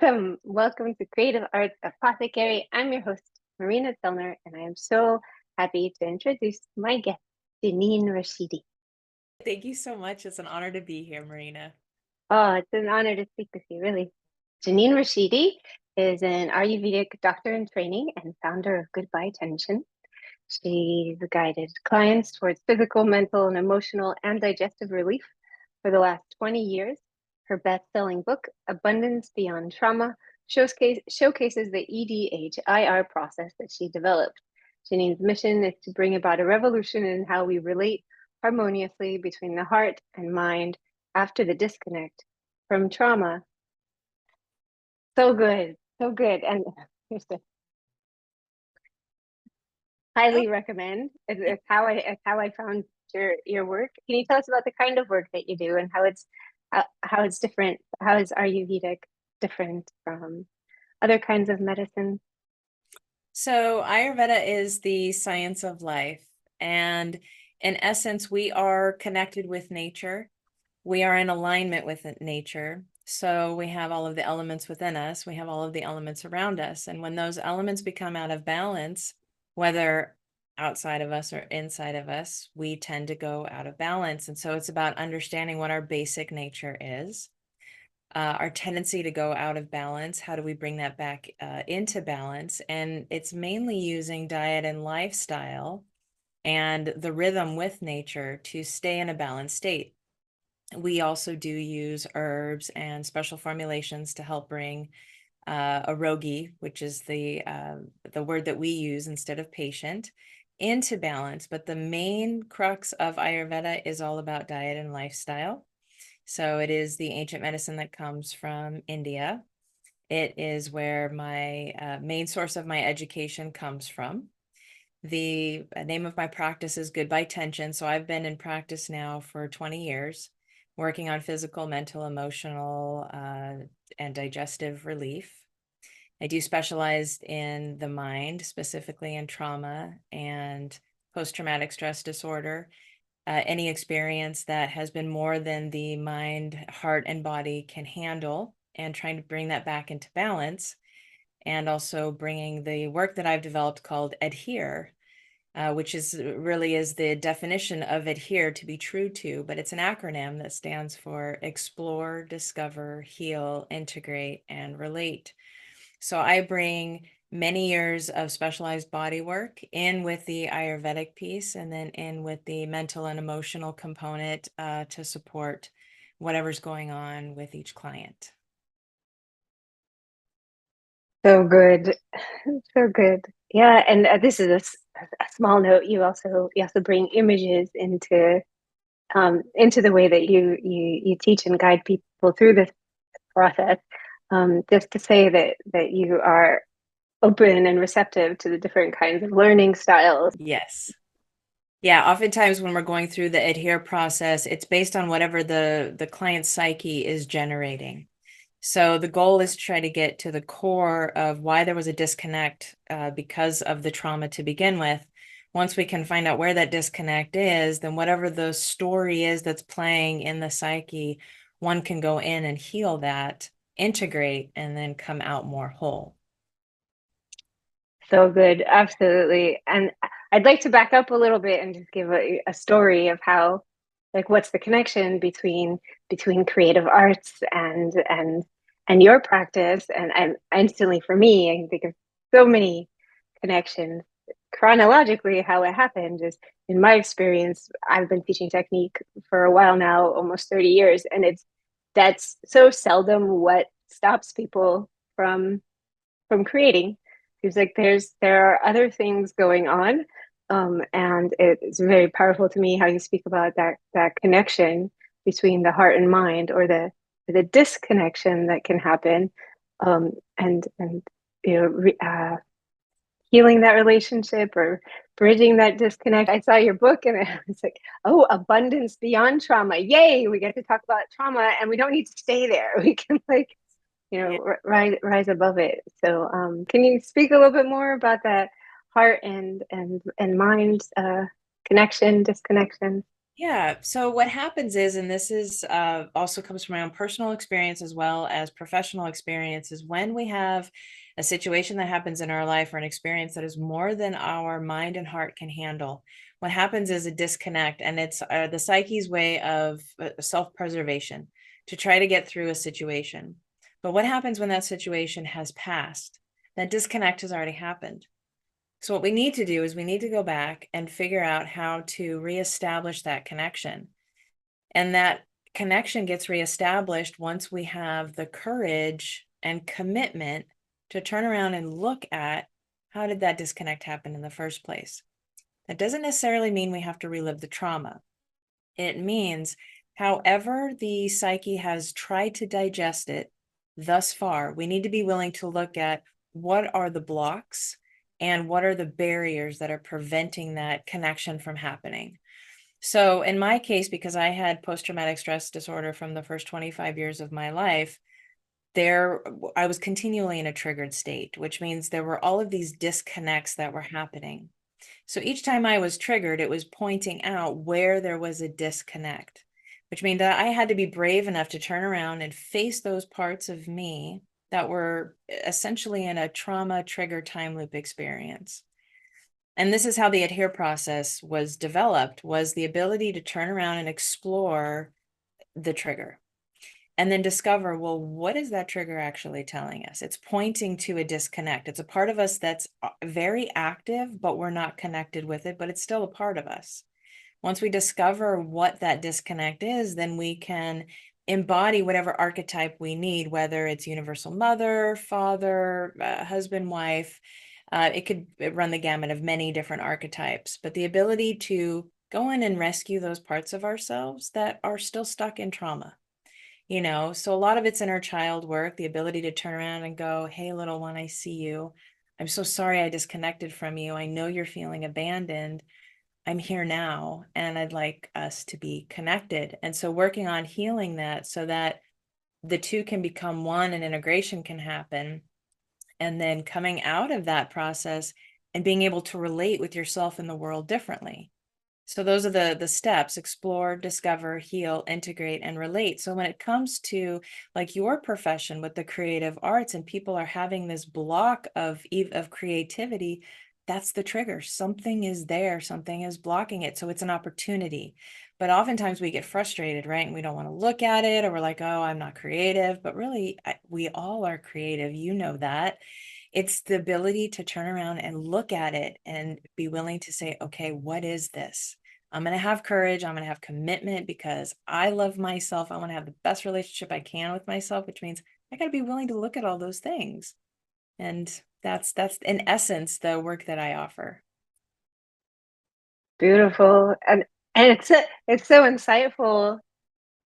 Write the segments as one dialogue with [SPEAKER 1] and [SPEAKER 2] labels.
[SPEAKER 1] Welcome to Creative Arts Apothecary. I'm your host, Marina Tselner, and I am so happy to introduce my guest, Jeannine Rashidi.
[SPEAKER 2] Thank you so much. It's an honor to be here, Marina.
[SPEAKER 1] Oh, it's an honor to speak with you, really. Jeannine Rashidi is an Ayurvedic doctor in training and founder of Goodbye Tension. She's guided clients towards physical, mental, and emotional and digestive relief for the last 20 years. Her best-selling book, Abundance Beyond Trauma, showcases the EDHIR process that she developed. Jeannine's mission is to bring about a revolution in how we relate harmoniously between the heart and mind after the disconnect from trauma. So good, so good. And here's the
[SPEAKER 2] Oh,
[SPEAKER 1] highly recommend. It's how I found your work. Can you tell us about the kind of work that you do and how it's different? How is Ayurvedic different from other kinds of medicine?
[SPEAKER 2] so Ayurveda is the science of life. And in essence, we are connected with nature. We are in alignment with nature. So we have all of the elements within us. We have all of the elements around us. And when those elements become out of balance, whether outside of us or inside of us, we tend to go out of balance. And so it's about understanding what our basic nature is, our tendency to go out of balance. How do we bring that back into balance? And it's mainly using diet and lifestyle and the rhythm with nature to stay in a balanced state. We also do use herbs and special formulations to help bring arogi, which is the word that we use instead of patient, into balance. But the main crux of Ayurveda is all about diet and lifestyle. So it is the ancient medicine that comes from India. It is where my main source of my education comes from. The name of my practice is Goodbye Tension. So I've been in practice now for 20 years, working on physical, mental, emotional, and digestive relief. I do specialize in the mind, specifically in trauma and post-traumatic stress disorder. Any experience that has been more than the mind, heart, and body can handle, and trying to bring that back into balance. And also bringing the work that I've developed called Adhere, which is the definition of adhere, to be true to, but it's an acronym that stands for explore, discover, heal, integrate, and relate. So I bring many years of specialized body work in with the Ayurvedic piece, and then in with the mental and emotional component to support whatever's going on with each client.
[SPEAKER 1] So good, so good. Yeah, and this is a small note. You also bring images into the way that you teach and guide people through this process. Just to say that you are open and receptive to the different kinds of learning styles.
[SPEAKER 2] Yes. Yeah, oftentimes when we're going through the adhere process, it's based on whatever the client's psyche is generating. So the goal is to try to get to the core of why there was a disconnect because of the trauma to begin with. Once we can find out where that disconnect is, then whatever the story is that's playing in the psyche, one can go in and heal that, integrate, and then come out more whole.
[SPEAKER 1] So good, absolutely. And I'd like to back up a little bit and just give a story of how, like, what's the connection between creative arts and your practice. And instantly for me, I can think of so many connections. Chronologically, how it happened is, in my experience, I've been teaching technique for a while now, almost 30 years, and that's so seldom what stops people from creating. Seems like there are other things going on, and it's very powerful to me how you speak about that connection between the heart and mind, or the disconnection that can happen, and healing that relationship or bridging that disconnect. I saw your book and I was like, oh, abundance beyond trauma. Yay, we get to talk about trauma and we don't need to stay there. We can, like,
[SPEAKER 2] Yeah.
[SPEAKER 1] rise above it. So can you speak a little bit more about that heart and mind connection, disconnection?
[SPEAKER 2] Yeah. So what happens is, and this is also comes from my own personal experience as well as professional experience, is when we have a situation that happens in our life or an experience that is more than our mind and heart can handle, what happens is a disconnect, and it's the psyche's way of self-preservation to try to get through a situation. But what happens when that situation has passed? That disconnect has already happened. So what we need to do is we need to go back and figure out how to reestablish that connection. And that connection gets reestablished once we have the courage and commitment to turn around and look at how did that disconnect happen in the first place. That doesn't necessarily mean we have to relive the trauma. It means however the psyche has tried to digest it thus far, we need to be willing to look at what are the blocks and what are the barriers that are preventing that connection from happening. So in my case, because I had post-traumatic stress disorder from the first 25 years of my life, there I was continually in a triggered state, which means there were all of these disconnects that were happening. So each time I was triggered, it was pointing out where there was a disconnect, which means that I had to be brave enough to turn around and face those parts of me that were essentially in a trauma trigger time loop experience. And this is how the Adhere process was developed, was the ability to turn around and explore the trigger and then discover, well, what is that trigger actually telling us? It's pointing to a disconnect. It's a part of us that's very active, but we're not connected with it, but it's still a part of us. Once we discover what that disconnect is, then we can embody whatever archetype we need, whether it's universal mother, father, husband, wife. It could run the gamut of many different archetypes, but the ability to go in and rescue those parts of ourselves that are still stuck in trauma. So a lot of it's inner child work, the ability to turn around and go, hey, little one, I see you. I'm so sorry I disconnected from you. I know you're feeling abandoned. I'm here now, and I'd like us to be connected. And so working on healing that so that the two can become one and integration can happen. And then coming out of that process and being able to relate with yourself and the world differently. So those are the steps: explore, discover, heal, integrate, and relate. So when it comes to like your profession with the creative arts and people are having this block of creativity, that's the trigger. Something is there, something is blocking it. So it's an opportunity. But oftentimes we get frustrated, right? And we don't want to look at it, or we're like, oh, I'm not creative. But really, we all are creative. You know that. It's the ability to turn around and look at it and be willing to say, okay, what is this? I'm going to have courage. I'm going to have commitment because I love myself. I want to have the best relationship I can with myself, which means I got to be willing to look at all those things. And that's in essence the work that I offer.
[SPEAKER 1] Beautiful. And it's so insightful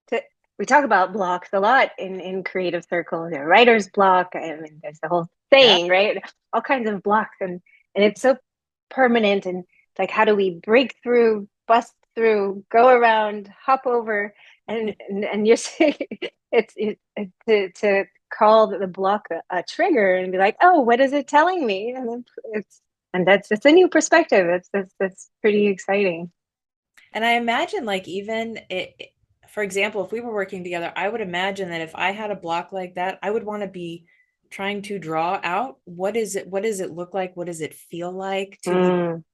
[SPEAKER 1] to we talk about blocks a lot in creative circles, writer's block. I mean, there's the whole
[SPEAKER 2] Yeah.
[SPEAKER 1] saying, right? All kinds of blocks, and it's so permanent. And it's like, how do we break through, bust through, go around, hop over? And you're saying to call the block a trigger and be like, oh, what is it telling me? And then it's a new perspective. That's pretty exciting.
[SPEAKER 2] And I imagine like even for example, if we were working together, I would imagine that if I had a block like that, I would want to be trying to draw out what does it look like? What does it feel like to be,
[SPEAKER 1] Mm.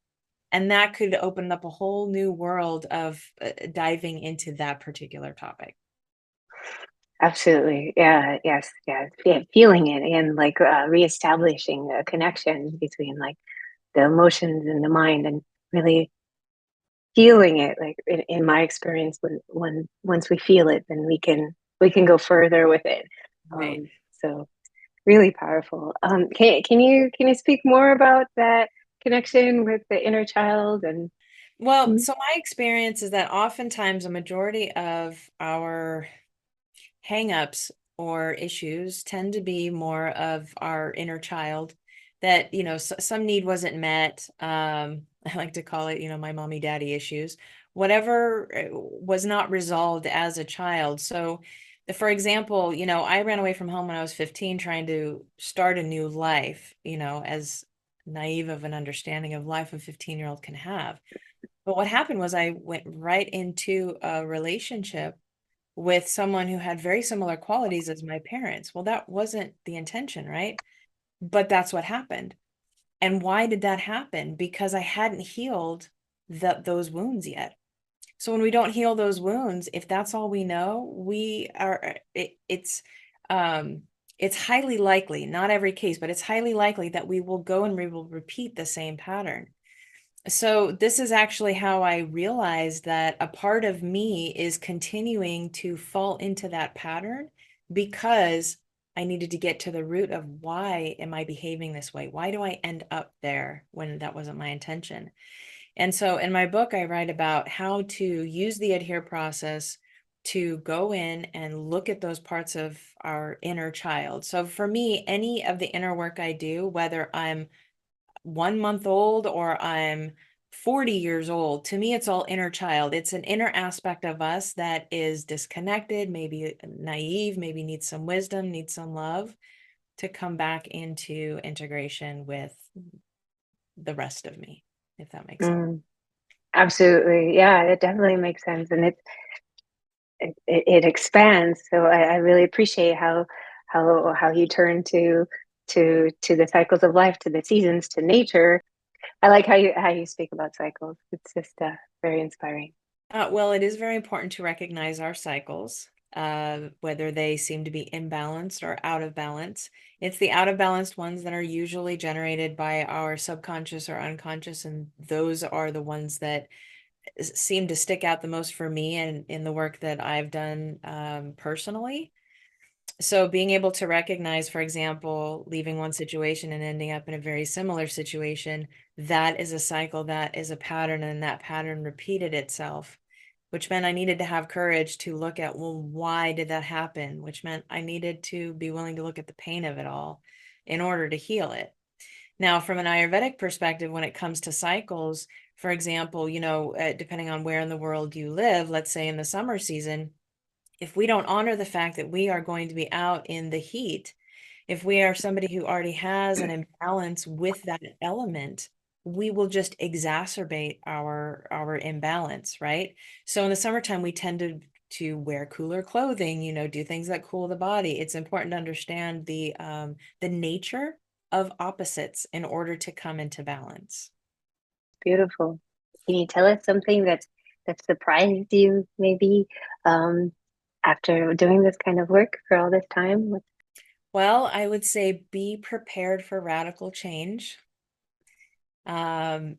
[SPEAKER 2] and that could open up a whole new world of diving into that particular topic.
[SPEAKER 1] Absolutely. Yeah. Yes. Yeah. Yeah. Feeling it and like reestablishing a connection between like the emotions and the mind and really feeling it. Like in my experience, when once we feel it, then we can go further with it.
[SPEAKER 2] Right.
[SPEAKER 1] So really powerful. Can you speak more about that connection with the inner child and
[SPEAKER 2] Well, so my experience is that oftentimes a majority of our hangups or issues tend to be more of our inner child that, some need wasn't met. I like to call it, my mommy daddy issues, whatever was not resolved as a child. So, for example, I ran away from home when I was 15, trying to start a new life, as naive of an understanding of life a 15-year-old can have. But what happened was I went right into a relationship with someone who had very similar qualities as my parents. Well, that wasn't the intention, right? But that's what happened. And why did that happen? Because I hadn't healed those wounds yet. So when we don't heal those wounds, if that's all we know, we are um it's highly likely, not every case, but it's highly likely that we will go and we will repeat the same pattern. So this is actually how I realized that a part of me is continuing to fall into that pattern because I needed to get to the root of why am I behaving this way? Why do I end up there when that wasn't my intention? And so in my book, I write about how to use the Adhere process to go in and look at those parts of our inner child. So for me, any of the inner work I do, whether I'm 1 month old or I'm 40 years old, to me, it's all inner child. It's an inner aspect of us that is disconnected, maybe naive, maybe needs some wisdom, needs some love to come back into integration with the rest of me, if that makes sense.
[SPEAKER 1] Mm, absolutely. Yeah, it definitely makes sense. And it expands. So I really appreciate how you turn to the cycles of life, to the seasons, to nature. I like how you speak about cycles. It's just very inspiring.
[SPEAKER 2] Well, it is very important to recognize our cycles, whether they seem to be imbalanced or out of balance. It's the out of balanced ones that are usually generated by our subconscious or unconscious, and those are the ones that seem to stick out the most for me and in the work that I've done personally. So being able to recognize, for example, leaving one situation and ending up in a very similar situation, that is a cycle, that is a pattern, and that pattern repeated itself, which meant I needed to have courage to look at, well, why did that happen? Which meant I needed to be willing to look at the pain of it all in order to heal it. Now, from an Ayurvedic perspective, when it comes to cycles, for example, depending on where in the world you live, let's say in the summer season, if we don't honor the fact that we are going to be out in the heat, if we are somebody who already has an imbalance with that element, we will just exacerbate our imbalance, right? So in the summertime, we tend to wear cooler clothing, do things that cool the body. It's important to understand the nature of opposites in order to come into balance.
[SPEAKER 1] Beautiful. Can you tell us something that surprised you maybe um, after doing this kind of work for all this time?
[SPEAKER 2] Well, I would say be prepared for radical change. Um,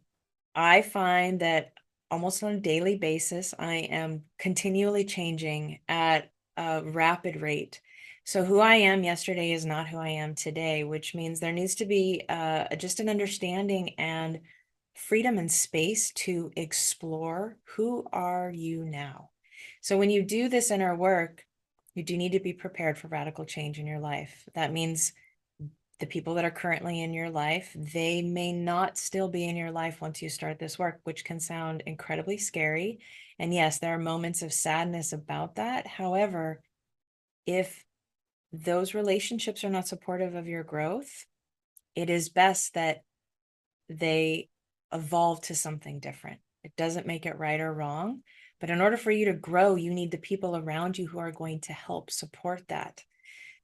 [SPEAKER 2] I find that almost on a daily basis, I am continually changing at a rapid rate. So who I am yesterday is not who I am today, which means there needs to be just an understanding and freedom and space to explore who are you now. So when you do this inner work, you do need to be prepared for radical change in your life. That means the people that are currently in your life, they may not still be in your life once you start this work, which can sound incredibly scary. And yes, there are moments of sadness about that. However, if those relationships are not supportive of your growth, it is best that they evolve to something different. It doesn't make it right or wrong. But in order for you to grow, you need the people around you who are going to help support that.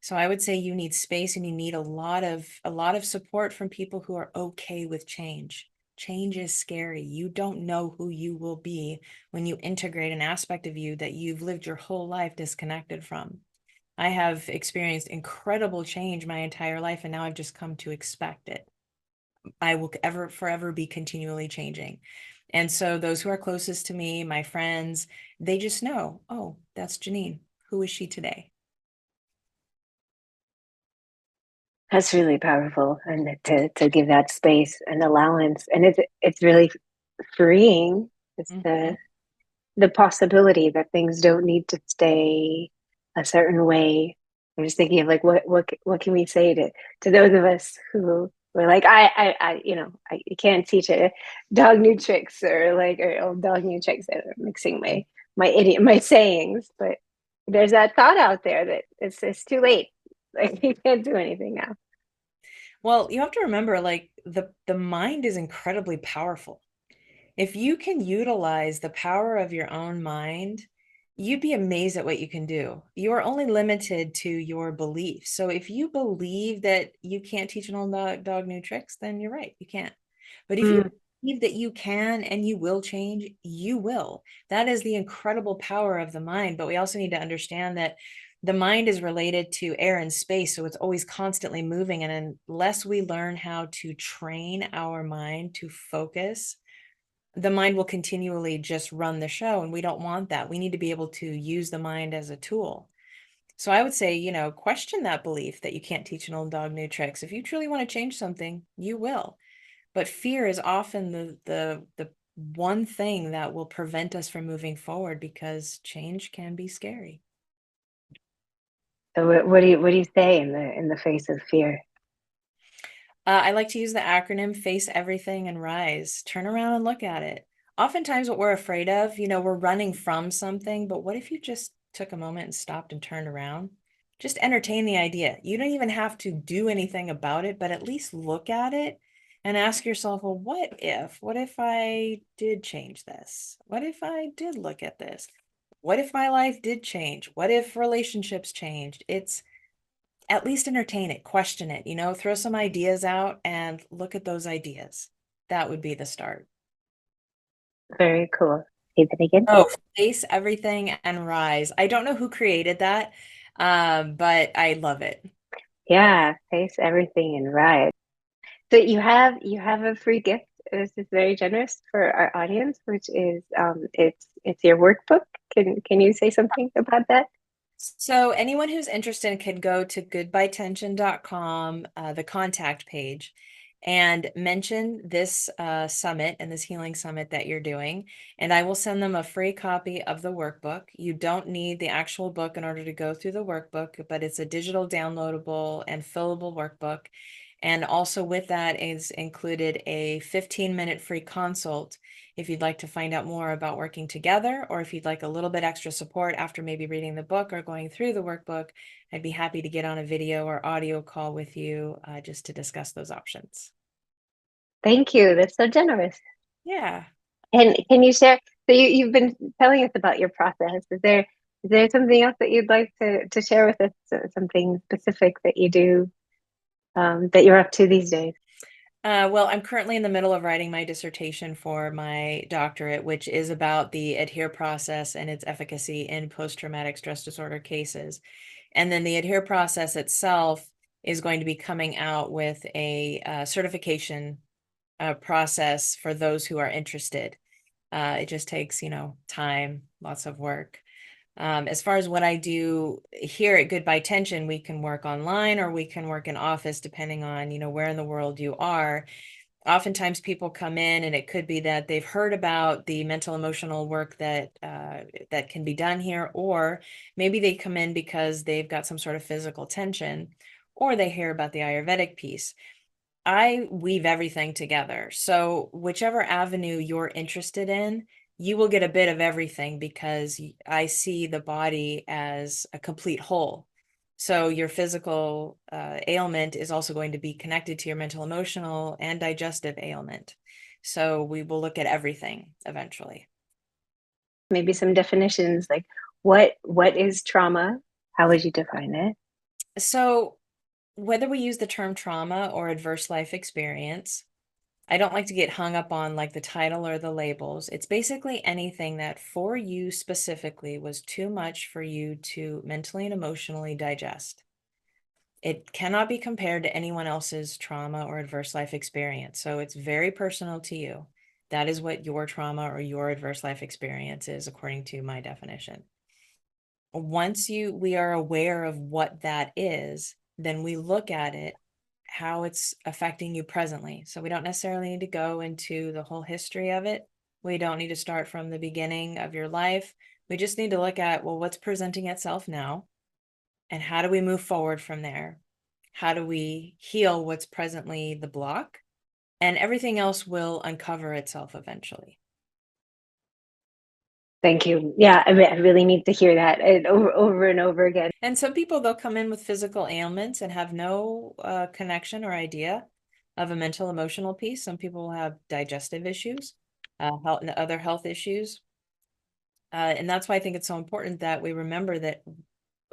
[SPEAKER 2] So I would say you need space and you need a lot of support from people who are okay with change. Change is scary. You don't know who you will be when you integrate an aspect of you that you've lived your whole life disconnected from. I have experienced incredible change my entire life, and now I've just come to expect it. I will ever forever be continually changing. And so those who are closest to me, my friends, they just know, oh, that's Jeannine. Who is she today?
[SPEAKER 1] That's really powerful, and to give that space and allowance, and it's really freeing. It's
[SPEAKER 2] Mhm.
[SPEAKER 1] the possibility that things don't need to stay a certain way. I'm just thinking of like what can we say to those of us who were like you can't teach a dog new tricks or old dog new tricks. I'm mixing my sayings, but there's that thought out there that it's too late. Like you can't do anything now.
[SPEAKER 2] Well, you have to remember, like the mind is incredibly powerful. If you can utilize the power of your own mind, you'd be amazed at what you can do. You are only limited to your beliefs. So if you believe that you can't teach an old dog new tricks, then you're right, you can't. But if you
[SPEAKER 1] Mm.
[SPEAKER 2] believe that you can and you will change, you will. That is the incredible power of the mind. But we also need to understand that the mind is related to air and space. So it's always constantly moving. And unless we learn how to train our mind to focus, the mind will continually just run the show. And we don't want that. We need to be able to use the mind as a tool. So I would say, question that belief that you can't teach an old dog new tricks. If you truly want to change something, you will. But fear is often the one thing that will prevent us from moving forward because change can be scary.
[SPEAKER 1] So what do you say in the face of fear?
[SPEAKER 2] I like to use the acronym FACE everything and rise. Turn around and look at it. Oftentimes, what we're afraid of, we're running from something, but what if you just took a moment and stopped and turned around? Just entertain the idea. You don't even have to do anything about it, but at least look at it and ask yourself, well, what if? What if I did change this? What if I did look at this? What if my life did change? What if relationships changed? It's at least entertain it, question it, throw some ideas out and look at those ideas. That would be the start.
[SPEAKER 1] Very cool. Say that again.
[SPEAKER 2] Oh, face everything and rise. I don't know who created that, but I love it.
[SPEAKER 1] Yeah, face everything and ride. So you have a free gift. This is very generous for our audience, which is it's your workbook. Can you say something about that?
[SPEAKER 2] So anyone who's interested can go to goodbyetension.com, the contact page, and mention this summit and this healing summit that you're doing. And I will send them a free copy of the workbook. You don't need the actual book in order to go through the workbook, but it's a digital downloadable and fillable workbook. And also with that is included a 15-minute free consult if you'd like to find out more about working together, or if you'd like a little bit extra support after maybe reading the book or going through the workbook, I'd be happy to get on a video or audio call with you just to discuss those options.
[SPEAKER 1] Thank you. That's so generous.
[SPEAKER 2] Yeah.
[SPEAKER 1] And can you share? So you've been telling us about your process. Is there something else that you'd like to share with us? Something specific that you do that you're up to these days?
[SPEAKER 2] Well, I'm currently in the middle of writing my dissertation for my doctorate, which is about the Adhere process and its efficacy in post-traumatic stress disorder cases. And then the Adhere process itself is going to be coming out with a certification process for those who are interested. It just takes, time, lots of work. As far as what I do here at Goodbye Tension, we can work online or we can work in office, depending on, where in the world you are. Oftentimes people come in and it could be that they've heard about the mental emotional work that can be done here, or maybe they come in because they've got some sort of physical tension, or they hear about the Ayurvedic piece. I weave everything together. So whichever avenue you're interested in, you will get a bit of everything because I see the body as a complete whole. So your physical ailment is also going to be connected to your mental, emotional, and digestive ailment. So we will look at everything eventually.
[SPEAKER 1] Maybe some definitions like what is trauma? How would you define it?
[SPEAKER 2] So whether we use the term trauma or adverse life experience, I don't like to get hung up on like the title or the labels. It's basically anything that for you specifically was too much for you to mentally and emotionally digest. It cannot be compared to anyone else's trauma or adverse life experience. So it's very personal to you. That is what your trauma or your adverse life experience is, according to my definition. Once we are aware of what that is, then we look at it, how it's affecting you presently. So we don't necessarily need to go into the whole history of it. We don't need to start from the beginning of your life. We just need to look at, well, what's presenting itself now? And how do we move forward from there? How do we heal what's presently the block? And everything else will uncover itself eventually.
[SPEAKER 1] Thank you. Yeah, I really need to hear that over and over again.
[SPEAKER 2] And some people, they'll come in with physical ailments and have no connection or idea of a mental emotional piece. Some people will have digestive issues. health and other health issues. And that's why I think it's so important that we remember that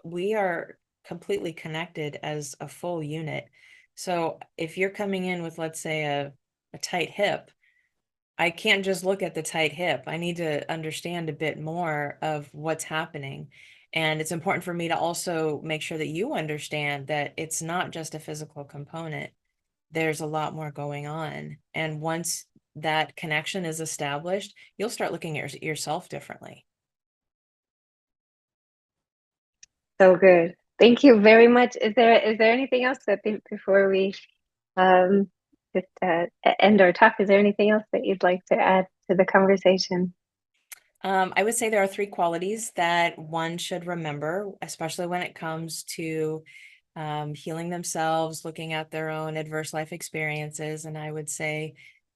[SPEAKER 2] we are completely connected as a full unit. So if you're coming in with, let's say, a tight hip, I can't just look at the tight hip. I need to understand a bit more of what's happening. And it's important for me to also make sure that you understand that it's not just a physical component. There's a lot more going on. And once that connection is established, you'll start looking at yourself differently.
[SPEAKER 1] So good. Thank you very much. Is there anything else that before we um just end our talk, is there anything else that you'd like to add to the conversation?
[SPEAKER 2] I would say there are three qualities that one should remember, especially when it comes to healing themselves, looking at their own adverse life experiences. And I would say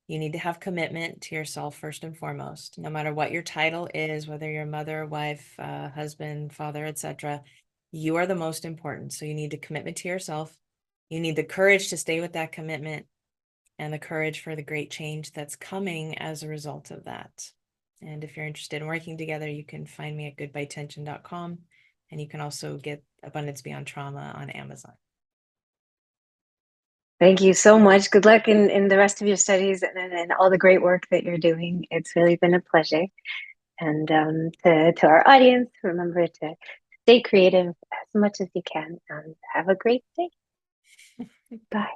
[SPEAKER 2] you need to have commitment to yourself first and foremost, no matter what your title is, whether you're mother, wife, husband, father, etc. You are the most important. So you need a commitment to yourself. You need the courage to stay with that commitment and the courage for the great change that's coming as a result of that. And if you're interested in working together, you can find me at goodbytension.com. And you can also get Abundance Beyond Trauma on Amazon.
[SPEAKER 1] Thank you so much. Good luck in the rest of your studies and all the great work that you're doing. It's really been a pleasure. And to our audience, remember to stay creative as much as you can and have a great day. Bye.